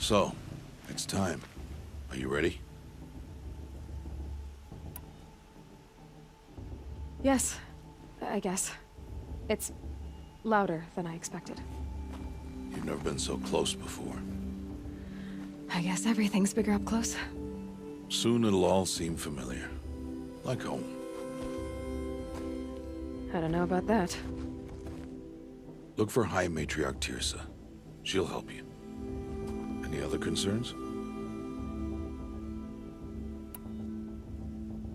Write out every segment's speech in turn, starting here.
So, it's time. Are you ready? Yes, I guess. It's louder than I expected. You've never been so close before. I guess everything's bigger up close. Soon it'll all seem familiar. Like home. I don't know about that. Look for High Matriarch Tirsa. She'll help you. Any other concerns?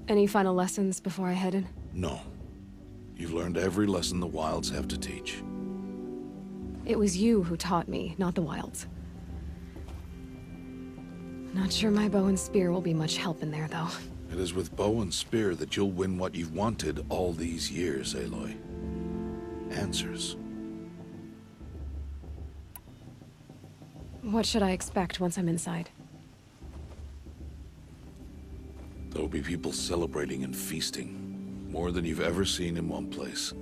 Any final lessons before I head in? No. You've learned every lesson the Wilds have to teach. It was you who taught me, not the Wilds. Not sure my bow and spear will be much help in there, though. It is with bow and spear that you'll win what you've wanted all these years, Aloy. Answers. What should I expect once I'm inside? There'll be people celebrating and feasting. More than you've ever seen in one place.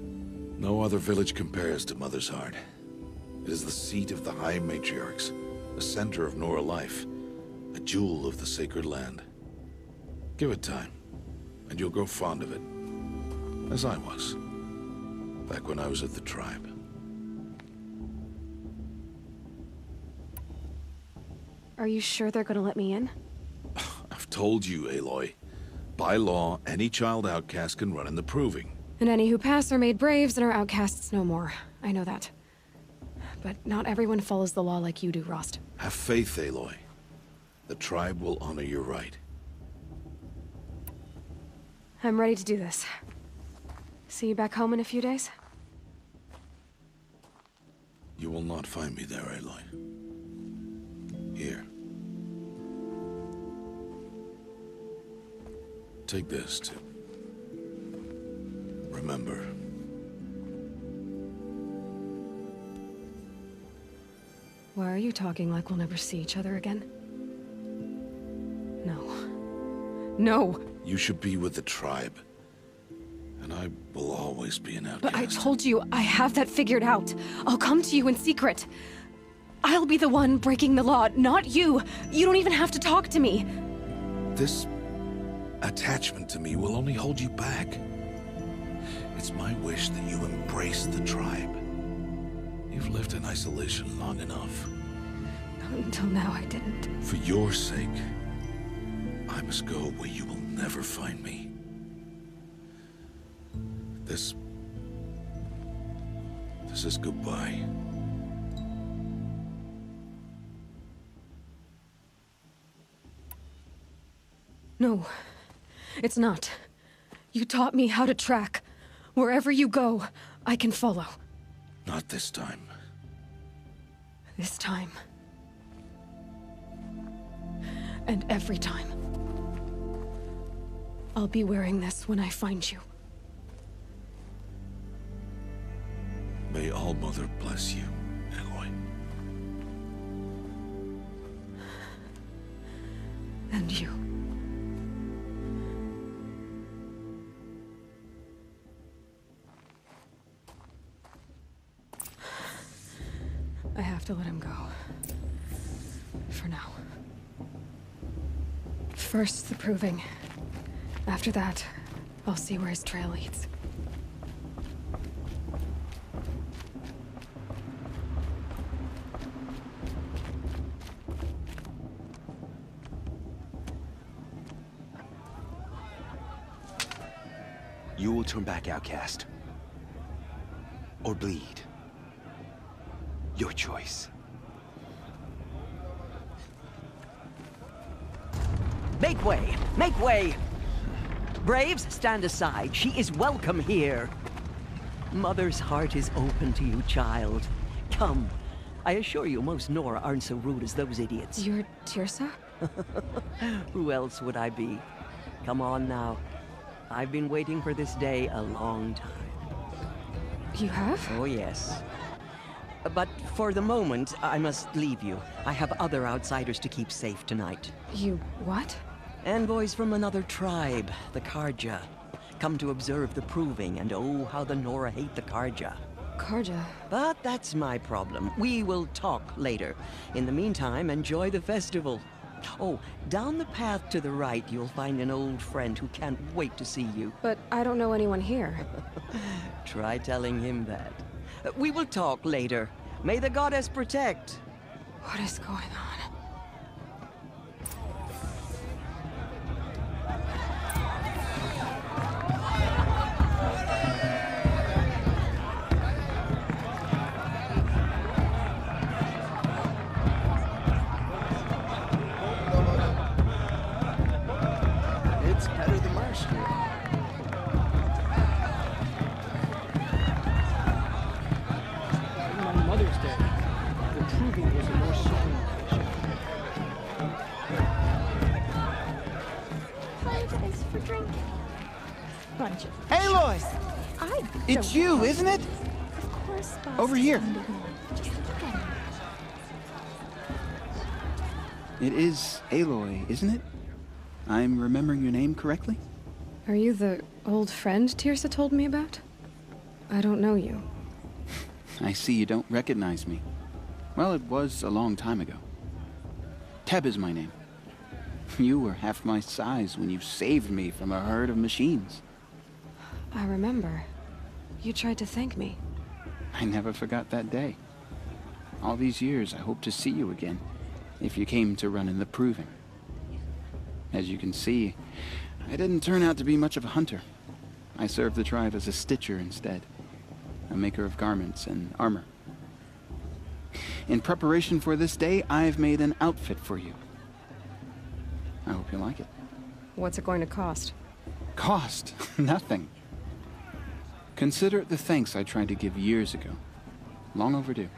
No other village compares to Mother's Heart. It is the seat of the High Matriarchs, the center of Nora life, a jewel of the sacred land. Give it time, and you'll grow fond of it. As I was, back when I was at the tribe. Are you sure they're gonna let me in? I've told you, Aloy. By law, any child outcast can run in the proving. And any who pass are made braves and are outcasts no more. I know that. But not everyone follows the law like you do, Rost. Have faith, Aloy. The tribe will honor your right. I'm ready to do this. See you back home in a few days? You will not find me there, Aloy. Here. Take this, too. Remember. Why are you talking like we'll never see each other again? No. No! You should be with the tribe. And I will always be an outcast. But I told you, I have that figured out. I'll come to you in secret. I'll be the one breaking the law, not you. You don't even have to talk to me. This attachment to me will only hold you back. It's my wish that you embrace the tribe. You've lived in isolation long enough. Until now, I didn't. For your sake, I must go where you will never find me. This is goodbye. No, it's not. You taught me how to track. Wherever you go, I can follow. Not this time. This time. And every time. I'll be wearing this when I find you. May All-Mother bless you, Aloy. And you. I have to let him go. For now. First, the proving. After that, I'll see where his trail leads. You will turn back, outcast. Or bleed. Your choice. Make way! Make way! Braves, stand aside. She is welcome here. Mother's heart is open to you, child. Come. I assure you, most Nora aren't so rude as those idiots. You're Tirsa? Who else would I be? Come on now. I've been waiting for this day a long time. You have? Oh, yes. But for the moment, I must leave you. I have other outsiders to keep safe tonight. You what? Envoys from another tribe, the Karja. Come to observe the proving, and oh, how the Nora hate the Karja. Karja. But that's my problem. We will talk later. In the meantime, enjoy the festival. Oh, down the path to the right, you'll find an old friend who can't wait to see you. But I don't know anyone here. Try telling him that. We will talk later. May the goddess protect. What is going on? It's better than last year. On Mother's Day, the proving was a more solemn occasion. Apologize for drinking. Bunch of Aloy! I It's don't you, know. isn't it? Of course, boss. Over here. Just look at him. It is Aloy, isn't it? I'm remembering your name correctly? Are you the old friend Tirsa told me about? I don't know you. I see you don't recognize me. Well, it was a long time ago. Teb is my name. You were half my size when you saved me from a herd of machines. I remember. You tried to thank me. I never forgot that day. All these years, I hope to see you again, if you came to run in the proving. As you can see, I didn't turn out to be much of a hunter. I served the tribe as a stitcher instead, a maker of garments and armor. In preparation for this day, I've made an outfit for you. I hope you like it. What's it going to cost? Cost? Nothing. Consider it the thanks I tried to give years ago. Long overdue.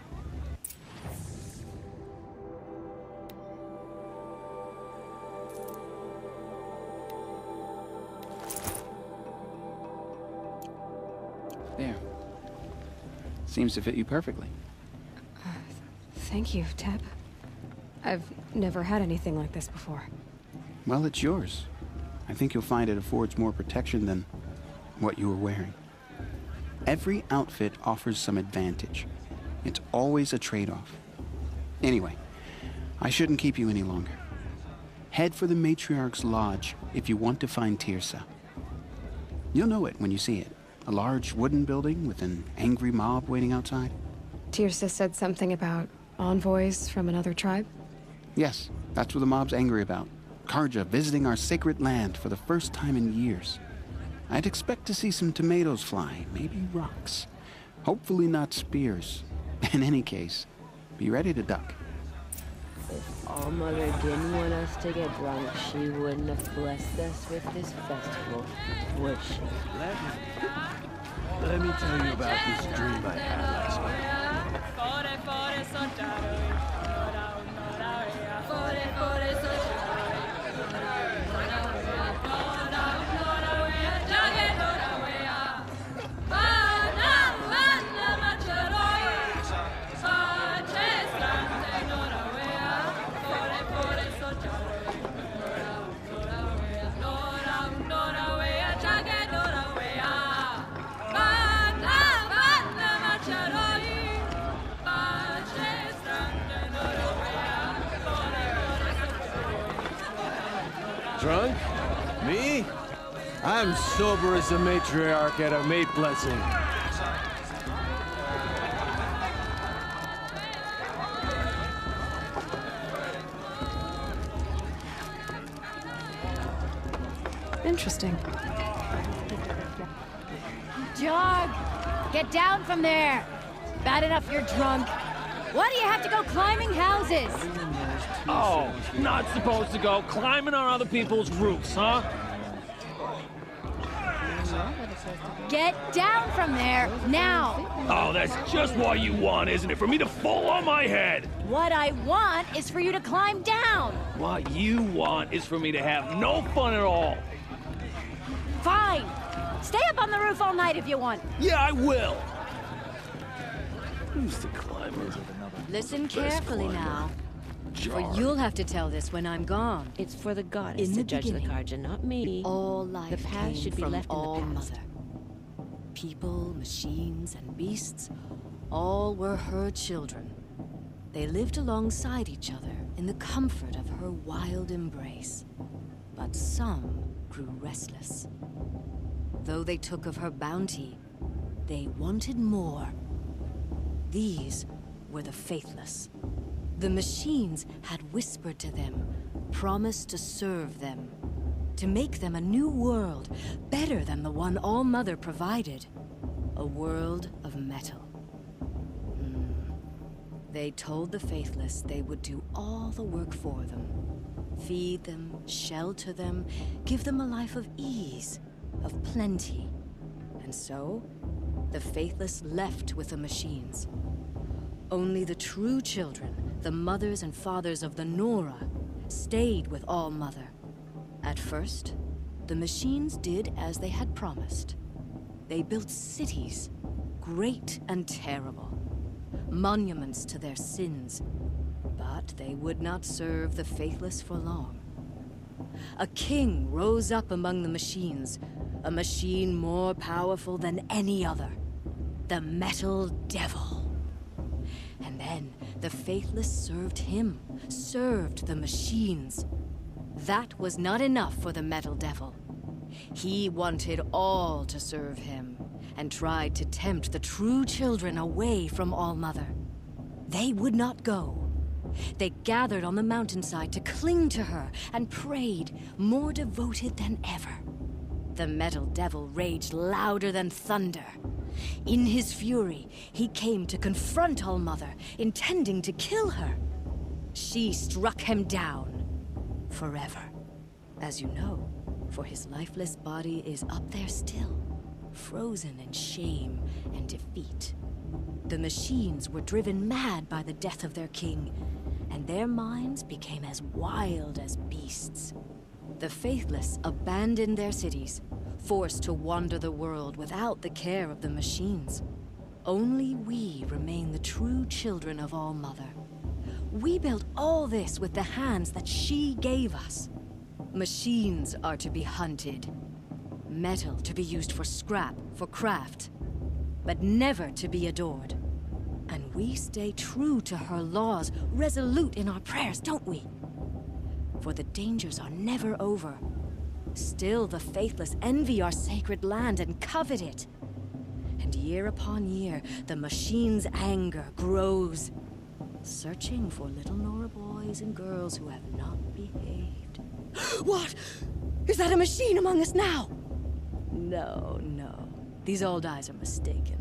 There. Seems to fit you perfectly. Thank you, Teb. I've never had anything like this before. Well, it's yours. I think you'll find it affords more protection than what you were wearing. Every outfit offers some advantage. It's always a trade-off. Anyway, I shouldn't keep you any longer. Head for the Matriarch's Lodge if you want to find Tirsa. You'll know it when you see it. A large wooden building with an angry mob waiting outside. Tirsa said something about envoys from another tribe? Yes, that's what the mob's angry about. Karja visiting our sacred land for the first time in years. I'd expect to see some tomatoes fly, maybe rocks. Hopefully not spears. In any case, be ready to duck. If our mother didn't want us to get drunk, she wouldn't have blessed us with this festival, would she? Let me tell you about this dream I had last night. Drunk? Me? I'm sober as a matriarch at a mate blessing. Interesting. Jog! Get down from there! Bad enough you're drunk. Why do you have to go climbing houses? Oh, not supposed to go climbing on other people's roofs, huh? Get down from there, now! Oh, that's just what you want, isn't it? For me to fall on my head. What I want is for you to climb down! What you want is for me to have no fun at all. Fine! Stay up on the roof all night if you want. Yeah, I will. Who's the climber? Listen Best carefully climber. now. For Jar. you'll have to tell this when I'm gone. It's for the goddess In to the judge the beginning, Karja, not me. All life The past came should be from left in the all past. mother. people, machines, and beasts, all were her children. They lived alongside each other in the comfort of her wild embrace. But some grew restless. Though they took of her bounty, they wanted more. These were the faithless. The machines had whispered to them, promised to serve them, to make them a new world, better than the one All-Mother provided. A world of metal. They told the faithless they would do all the work for them. Feed them, shelter them, give them a life of ease, of plenty. And so, the faithless left with the machines. Only the true children, the mothers and fathers of the Nora, stayed with All-Mother. At first, the machines did as they had promised. They built cities, great and terrible, monuments to their sins, but they would not serve the faithless for long. A king rose up among the machines, a machine more powerful than any other, the Metal Devil. And then the faithless served him, served the machines. That was not enough for the Metal Devil. He wanted all to serve him, and tried to tempt the true children away from All-Mother. They would not go. They gathered on the mountainside to cling to her and prayed, more devoted than ever. The Metal Devil raged louder than thunder. In his fury, he came to confront All-Mother, intending to kill her. She struck him down, forever. As you know, for his lifeless body is up there still, frozen in shame and defeat. The machines were driven mad by the death of their king, and their minds became as wild as beasts. The faithless abandoned their cities, forced to wander the world without the care of the machines. Only we remain the true children of All-Mother. We built all this with the hands that she gave us. Machines are to be hunted. Metal to be used for scrap, for craft. But never to be adored. And we stay true to her laws, resolute in our prayers, don't we? For the dangers are never over. Still the faithless envy our sacred land and covet it. And year upon year, the machine's anger grows, searching for little Nora boys and girls who have not behaved. What? Is that a machine among us now? No, no. These old eyes are mistaken.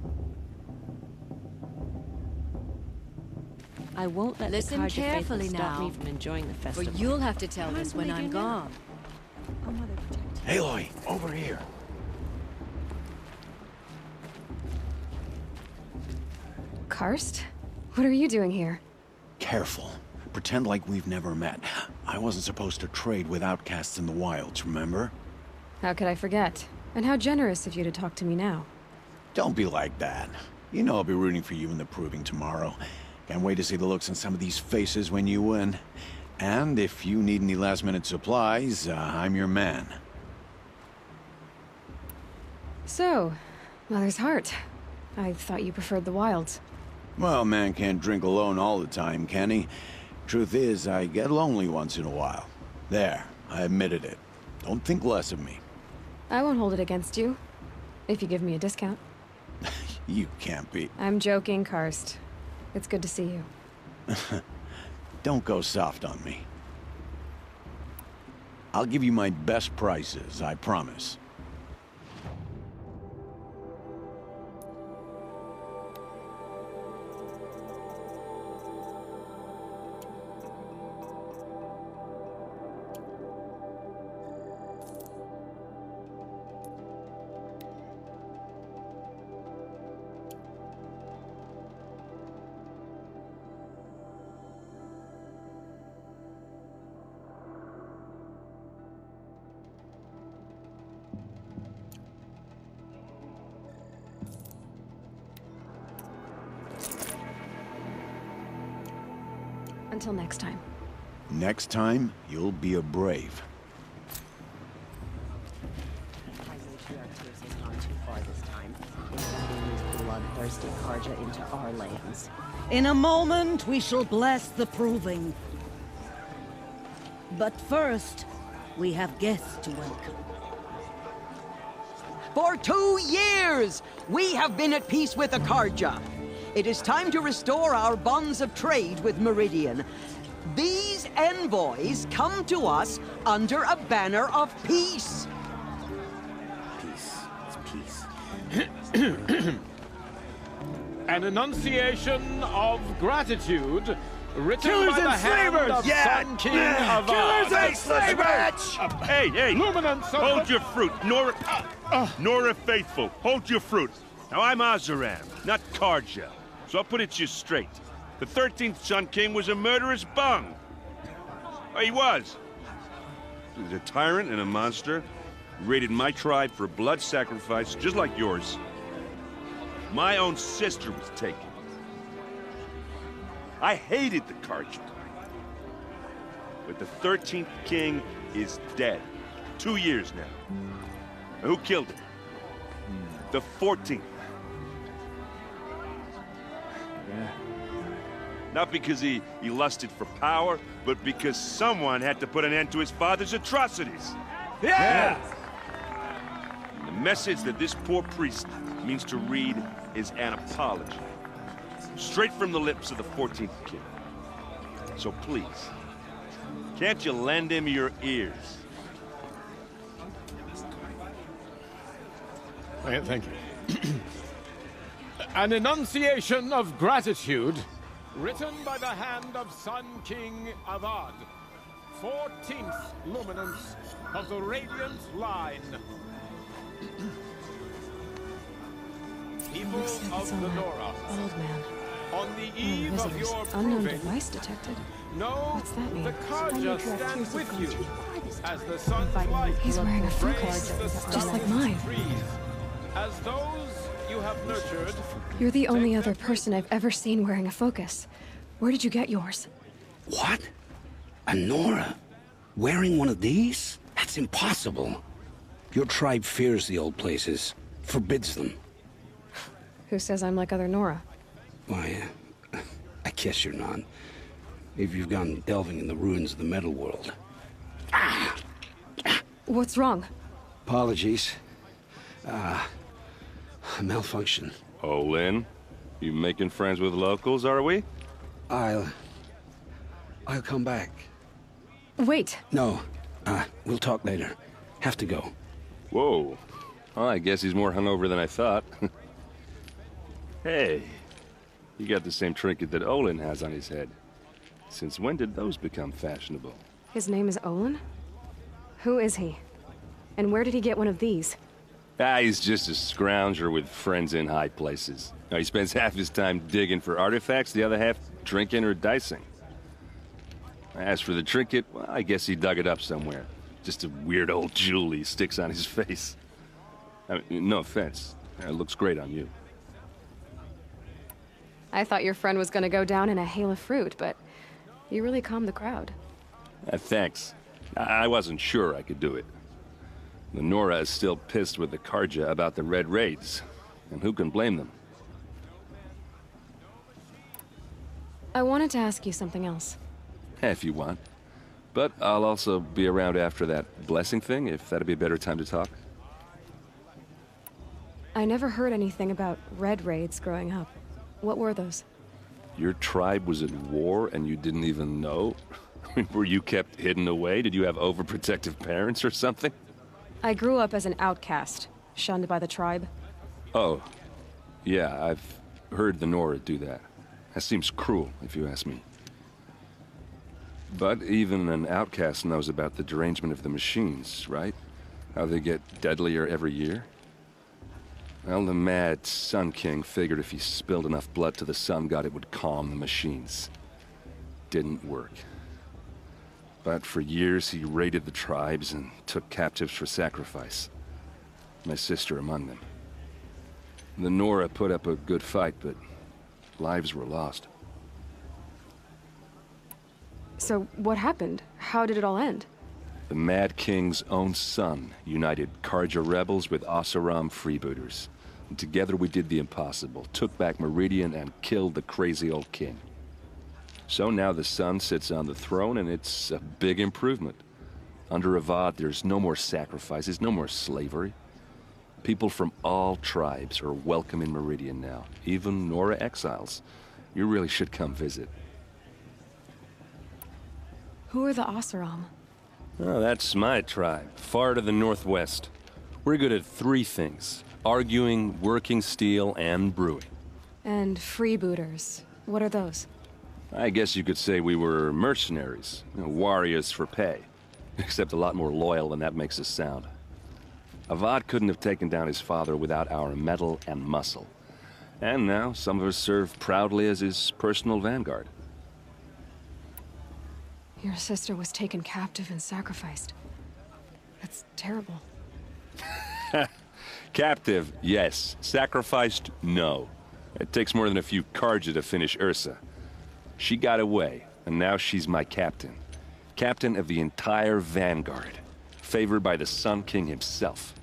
I won't let Listen the Carja carefully faithful stop now, me from enjoying the for festival. you'll have to tell this when I'm gone. Oh, Mother, protect. Aloy, over here. Karst? What are you doing here? Careful. Pretend like we've never met. I wasn't supposed to trade with outcasts in the wilds, remember? How could I forget? And how generous of you to talk to me now. Don't be like that. You know I'll be rooting for you in the proving tomorrow. Can't wait to see the looks on some of these faces when you win. And if you need any last-minute supplies, I'm your man. So, Mother's Heart. I thought you preferred the wilds. Well, man can't drink alone all the time, can he? Truth is, I get lonely once in a while. There, I admitted it. Don't think less of me. I won't hold it against you. If you give me a discount. You can't be... I'm joking, Karst. It's good to see you. Don't go soft on me. I'll give you my best prices, I promise. Until next time. Next time, you'll be a brave. Not too far this time. these bloodthirsty Karja into our lands. In a moment, we shall bless the proving. But first, we have guests to welcome. For 2 years, we have been at peace with the Karja. It is time to restore our bonds of trade with Meridian. These envoys come to us under a banner of peace. Peace. It's peace. An enunciation of gratitude written Killers by the and hand slavers! of Sun King Avad. Killers and slavers! Hey, hey! Luminance of Hold the- your fruit, Nora. Nora Faithful, hold your fruit. Now I'm Azaram, not Karja, so I'll put it to you straight. The 13th Sun King was a murderous bung. Oh, he was. He was a tyrant and a monster. He raided my tribe for blood sacrifice, just like yours. My own sister was taken. I hated the Karja. But the 13th king is dead. 2 years now. And who killed him? The 14th. Yeah. Not because he lusted for power, but because someone had to put an end to his father's atrocities. Yeah! And the message that this poor priest means to read is an apology. Straight from the lips of the 14th king. So please, can't you lend him your ears? Thank you. An enunciation of gratitude written by the hand of Sun King Avad, 14th luminance of the Radiant Line. People Looks like it's of the on Nora, old man. on the eve of Visitors. your Unknown proving, device detected. know What's that mean? the Karja stands with you as the sun's Fighting light He's wearing a rays focus, the just like stumps mine. trees, as those you have nurtured. You're the only other person I've ever seen wearing a focus. Where did you get yours? What? A Nora? Wearing one of these? That's impossible. Your tribe fears the old places, forbids them. Who says I'm like other Nora? Why, I guess you're not. If you've gone delving in the ruins of the metal world. What's wrong? Apologies. Malfunction. Oh, Lynn, you making friends with locals, are we? I'll come back. Wait. No, we'll talk later. Have to go. Whoa. Well, I guess he's more hungover than I thought. Hey, you got the same trinket that Olin has on his head. Since when did those become fashionable? His name is Olin? Who is he? And where did he get one of these? He's just a scrounger with friends in high places. Now, he spends half his time digging for artifacts, the other half drinking or dicing. As for the trinket, well, I guess he dug it up somewhere. Just a weird old jewel he sticks on his face. I mean, no offense. It looks great on you. I thought your friend was gonna go down in a hail of fruit, but you really calmed the crowd. Thanks. I wasn't sure I could do it. The Nora is still pissed with the Karja about the Red Raids, and who can blame them? I wanted to ask you something else. If you want. But I'll also be around after that blessing thing, if that'd be a better time to talk. I never heard anything about Red Raids growing up. What were those? Your tribe was at war and you didn't even know? Were you kept hidden away? Did you have overprotective parents or something? I grew up as an outcast, shunned by the tribe. Oh, yeah, I've heard the Nora do that. That seems cruel, if you ask me. But even an outcast knows about the derangement of the machines, right? How they get deadlier every year? Well, the mad Sun King figured if he spilled enough blood to the Sun God, it would calm the machines. Didn't work. But for years, he raided the tribes and took captives for sacrifice. My sister among them. The Nora put up a good fight, but lives were lost. So what happened? How did it all end? The Mad King's own son united Karja rebels with Oseram freebooters. And together we did the impossible, took back Meridian and killed the crazy old king. So now the sun sits on the throne, and it's a big improvement. Under Avad, there's no more sacrifices, no more slavery. People from all tribes are welcome in Meridian now, even Nora exiles. You really should come visit. Who are the Oseram? Oh, that's my tribe, far to the northwest. We're good at 3 things: arguing, working steel, and brewing. And freebooters. What are those? I guess you could say we were mercenaries, warriors for pay. Except a lot more loyal than that makes us sound. Avad couldn't have taken down his father without our metal and muscle. And now, some of us serve proudly as his personal vanguard. Your sister was taken captive and sacrificed. That's terrible. Captive, yes. Sacrificed, no. It takes more than a few Karja to finish Ursa. She got away, and now she's my captain. Captain of the entire Vanguard. Favored by the Sun King himself.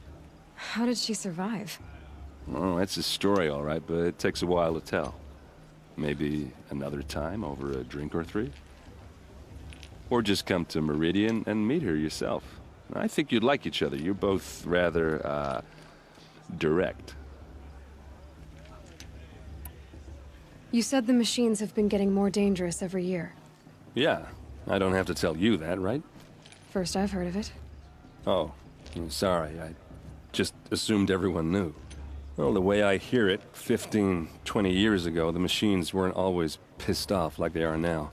How did she survive? Oh, that's a story, all right, but it takes a while to tell. Maybe another time over a drink or 3? Or just come to Meridian and meet her yourself. I think you'd like each other. You're both rather, direct. You said the machines have been getting more dangerous every year. Yeah, I don't have to tell you that, right? First I've heard of it. Oh, I'm sorry. I just assumed everyone knew. Well, the way I hear it, 15, 20 years ago, the machines weren't always pissed off like they are now.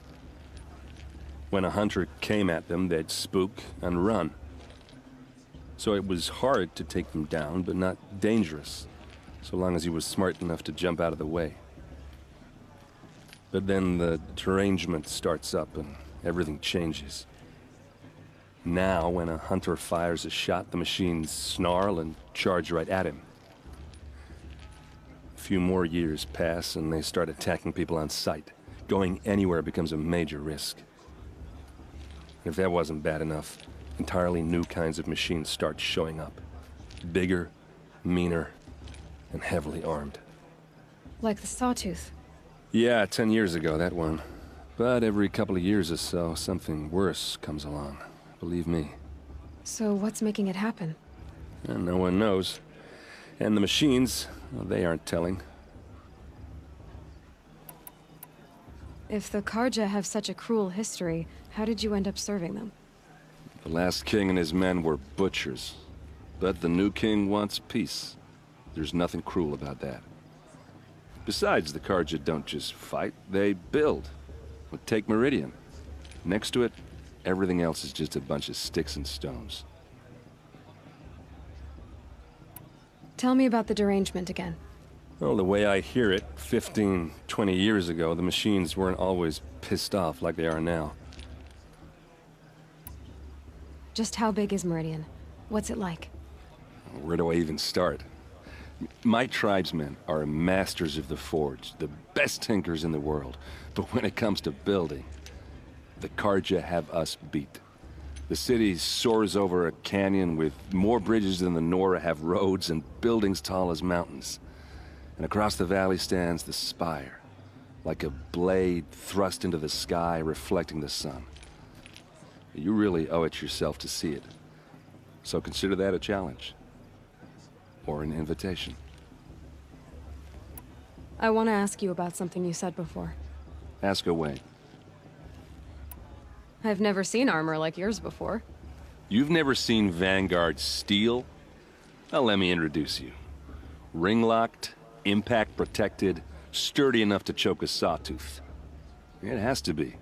When a hunter came at them, they'd spook and run. So it was hard to take them down, but not dangerous, so long as he was smart enough to jump out of the way. But then the derangement starts up and everything changes. Now, when a hunter fires a shot, the machines snarl and charge right at him. A few more years pass and they start attacking people on sight. Going anywhere becomes a major risk. If that wasn't bad enough, entirely new kinds of machines start showing up. Bigger, meaner, and heavily armed. Like the Sawtooth. Yeah, 10 years ago, that one. But every couple of years or so, something worse comes along. Believe me. So what's making it happen? And no one knows. And the machines, well, they aren't telling. If the Karja have such a cruel history, how did you end up serving them? The last king and his men were butchers. But the new king wants peace. There's nothing cruel about that. Besides, the Karja don't just fight, they build. Take Meridian. Next to it, everything else is just a bunch of sticks and stones. Tell me about the derangement again. Well, the way I hear it, 15, 20 years ago, the machines weren't always pissed off like they are now. Just how big is Meridian? What's it like? Where do I even start? My tribesmen are masters of the forge, the best tinkers in the world. But when it comes to building, the Karja have us beat. The city soars over a canyon with more bridges than the Nora have roads and buildings tall as mountains. And across the valley stands the spire, like a blade thrust into the sky reflecting the sun. You really owe it yourself to see it. So consider that a challenge. Or an invitation. I want to ask you about something you said before. Ask away. I've never seen armor like yours before. You've never seen Vanguard steel? Well, let me introduce you. Ring-locked, impact-protected, sturdy enough to choke a sawtooth. It has to be.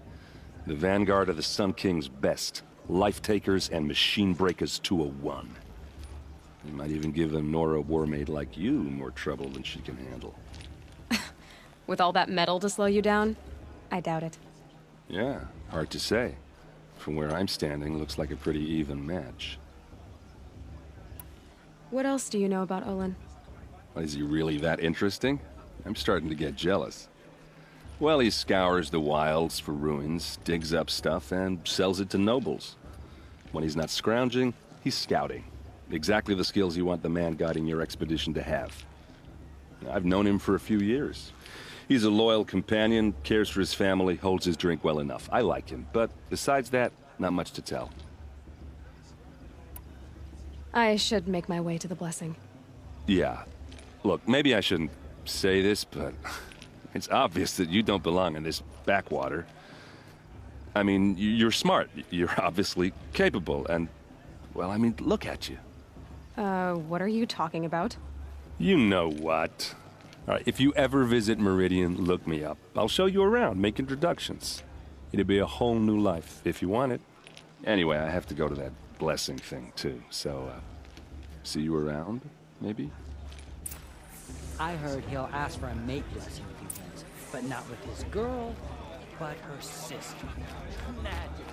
The Vanguard of the Sun King's best. Life-takers and machine breakers to a 1. You might even give a Nora warmaid like you more trouble than she can handle. With all that metal to slow you down? I doubt it. Yeah, hard to say. From where I'm standing, looks like a pretty even match. What else do you know about Olin? Is he really that interesting? I'm starting to get jealous. Well, he scours the wilds for ruins, digs up stuff, and sells it to nobles. When he's not scrounging, he's scouting. Exactly the skills you want the man guiding your expedition to have. I've known him for a few years. He's a loyal companion, cares for his family, holds his drink well enough. I like him, but besides that, not much to tell. I should make my way to the blessing. Yeah. Look, maybe I shouldn't say this, but it's obvious that you don't belong in this backwater. I mean, you're smart. You're obviously capable, and, well, I mean, look at you. What are you talking about? You know what. All right, if you ever visit Meridian, look me up. I'll show you around, make introductions. It'll be a whole new life, if you want it. Anyway, I have to go to that blessing thing, too, so, see you around, maybe? I heard he'll ask for a mate blessing if he wins, but not with his girl, but her sister. Imagine.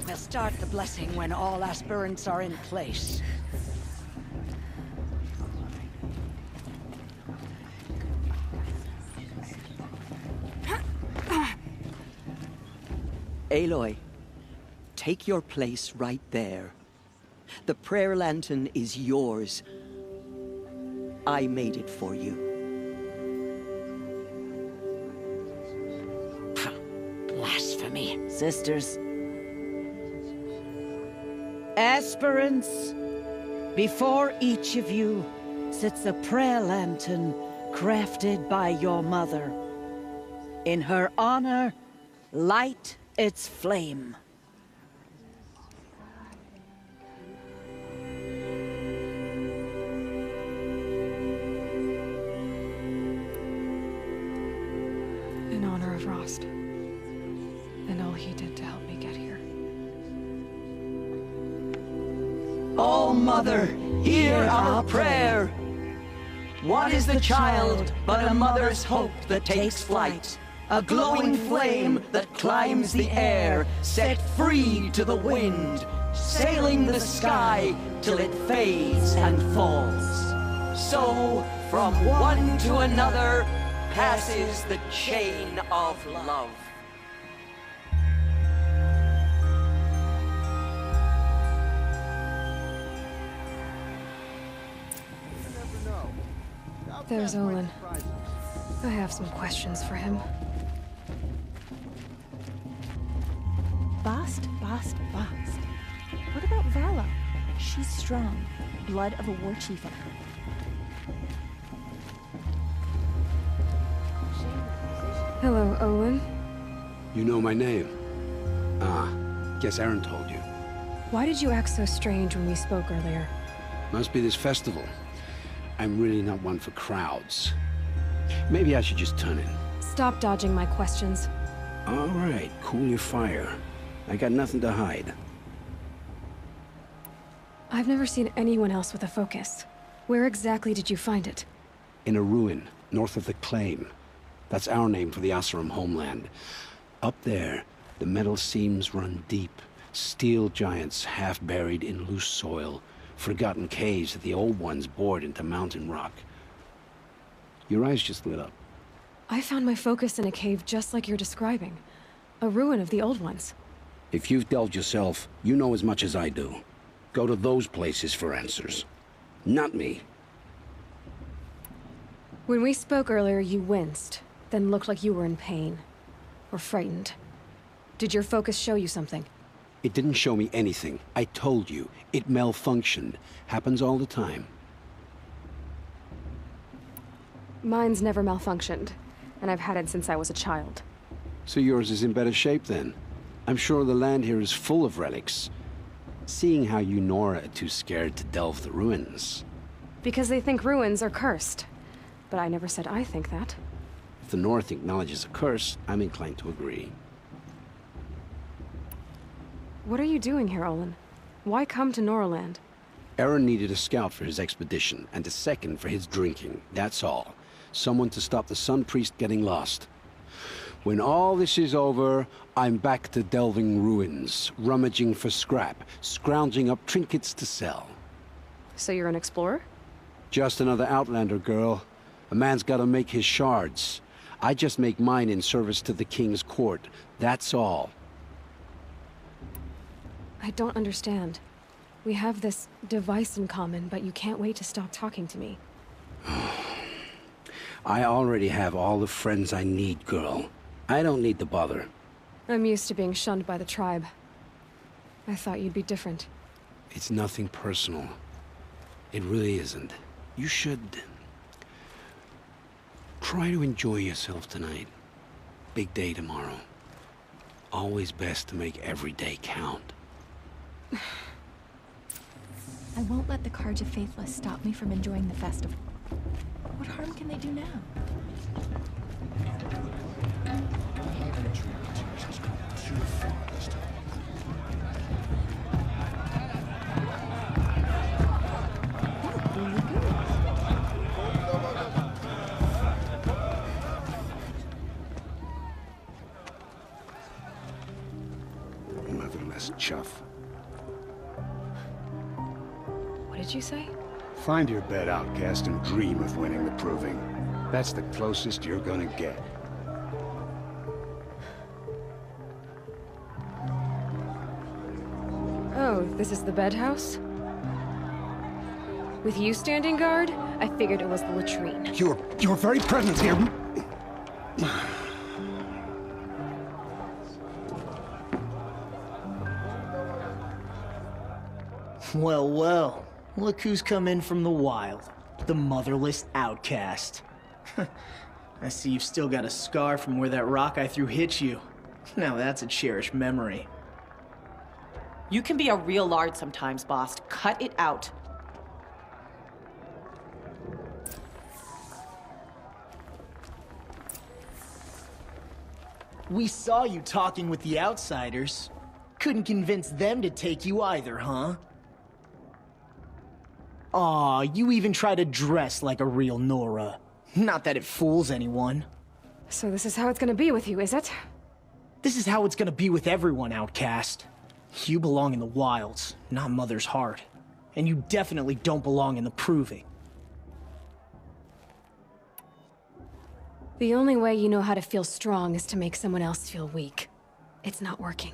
We'll start the blessing when all aspirants are in place. Aloy, take your place right there. The prayer lantern is yours. I made it for you. Blasphemy. Sisters. Aspirants, before each of you sits a prayer lantern crafted by your mother. In her honor, light its flame. In honor of Rost. And all he did to help me get here. Oh, Mother, hear our prayer. What is the child but a mother's hope that takes flight? A glowing flame that climbs the air, set free to the wind, sailing the sky till it fades and falls. So, from one to another, passes the chain of love. There's Olin. I have some questions for him. Bast, Bast, Bast. What about Vala? She's strong. Blood of a war chief in her. Hello, Olin. You know my name? Ah, guess Aaron told you. Why did you act so strange when we spoke earlier? Must be this festival. I'm really not one for crowds. Maybe I should just turn in. Stop dodging my questions. All right, cool your fire. I got nothing to hide. I've never seen anyone else with a focus. Where exactly did you find it? In a ruin, north of the Claim. That's our name for the Oseram homeland. Up there, the metal seams run deep. Steel giants half buried in loose soil. Forgotten caves that the old ones bored into mountain rock. Your eyes just lit up. I found my focus in a cave just like you're describing. A ruin of the old ones. If you've delved yourself, you know as much as I do. Go to those places for answers. Not me. When we spoke earlier, you winced, then looked like you were in pain. Or frightened. Did your focus show you something? It didn't show me anything. I told you. It malfunctioned. Happens all the time. Mine's never malfunctioned, and I've had it since I was a child. So yours is in better shape then? I'm sure the land here is full of relics. Seeing how you Nora are too scared to delve the ruins. Because they think ruins are cursed. But I never said I think that. If the North acknowledges a curse, I'm inclined to agree. What are you doing here, Olin? Why come to Noraland? Aaron needed a scout for his expedition, and a second for his drinking. That's all. Someone to stop the Sun Priest getting lost. When all this is over, I'm back to delving ruins, rummaging for scrap, scrounging up trinkets to sell. So you're an explorer? Just another Outlander, girl. A man's gotta make his shards. I just make mine in service to the King's court. That's all. I don't understand. We have this device in common, but you can't wait to stop talking to me. I already have all the friends I need, girl. I don't need the bother. I'm used to being shunned by the tribe. I thought you'd be different. It's nothing personal. It really isn't. You should... try to enjoy yourself tonight. Big day tomorrow. Always best to make every day count. I won't let the Carja Faithless stop me from enjoying the festival. What harm can they do now? Motherless chuff. What did you say? Find your bed, outcast, and dream of winning the proving. That's the closest you're gonna get. Oh, this is the bed house? With you standing guard, I figured it was the latrine. Your very presence here... Well, well. Look who's come in from the wild. The motherless outcast. I see you've still got a scar from where that rock I threw hit you. Now that's a cherished memory. You can be a real lard sometimes, boss. Cut it out. We saw you talking with the outsiders. Couldn't convince them to take you either, huh? Aw, you even try to dress like a real Nora. Not that it fools anyone. So this is how it's gonna be with you, is it? This is how it's gonna be with everyone, outcast. You belong in the wilds, not Mother's heart. And you definitely don't belong in the proving. The only way you know how to feel strong is to make someone else feel weak. It's not working.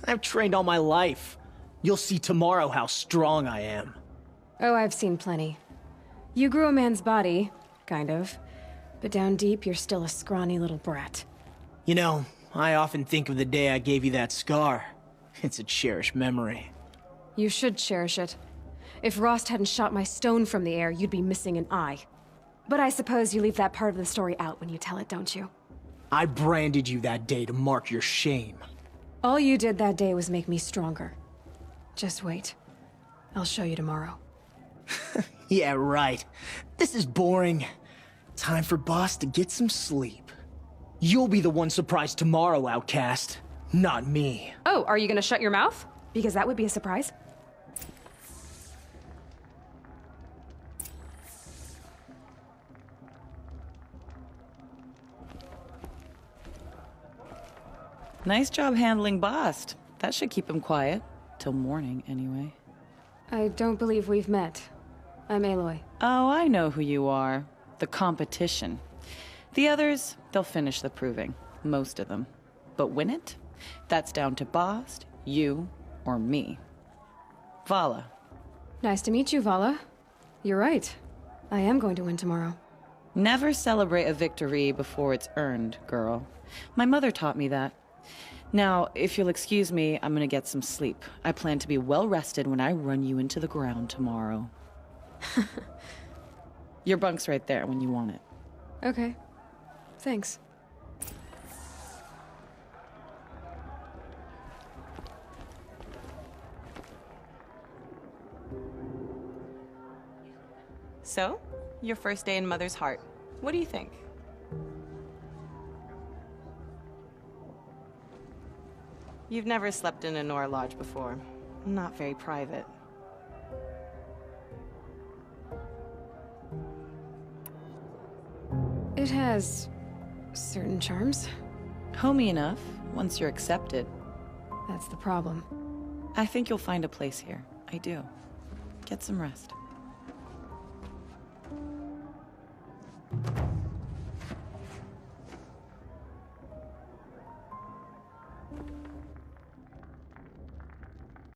I've trained all my life. You'll see tomorrow how strong I am. Oh, I've seen plenty. You grew a man's body, kind of. But down deep, you're still a scrawny little brat. You know, I often think of the day I gave you that scar. It's a cherished memory. You should cherish it. If Rost hadn't shot my stone from the air, you'd be missing an eye. But I suppose you leave that part of the story out when you tell it, don't you? I branded you that day to mark your shame. All you did that day was make me stronger. Just wait. I'll show you tomorrow. Yeah, right. This is boring. Time for Boss to get some sleep. You'll be the one surprised tomorrow, outcast. Not me. Oh, are you gonna shut your mouth? Because that would be a surprise. Nice job handling Bast. That should keep him quiet. Till morning, anyway. I don't believe we've met. I'm Aloy. Oh, I know who you are. The competition. The others, they'll finish the proving. Most of them. But win it? That's down to Bast, you, or me. Vala. Nice to meet you, Vala. You're right. I am going to win tomorrow. Never celebrate a victory before it's earned, girl. My mother taught me that. Now, if you'll excuse me, I'm gonna get some sleep. I plan to be well rested when I run you into the ground tomorrow. Your bunk's right there when you want it. Okay. Thanks. So, your first day in Mother's heart. What do you think? You've never slept in a Nora lodge before. Not very private. It has Certain charms? Homey enough, once you're accepted. That's the problem. I think you'll find a place here. I do. Get some rest.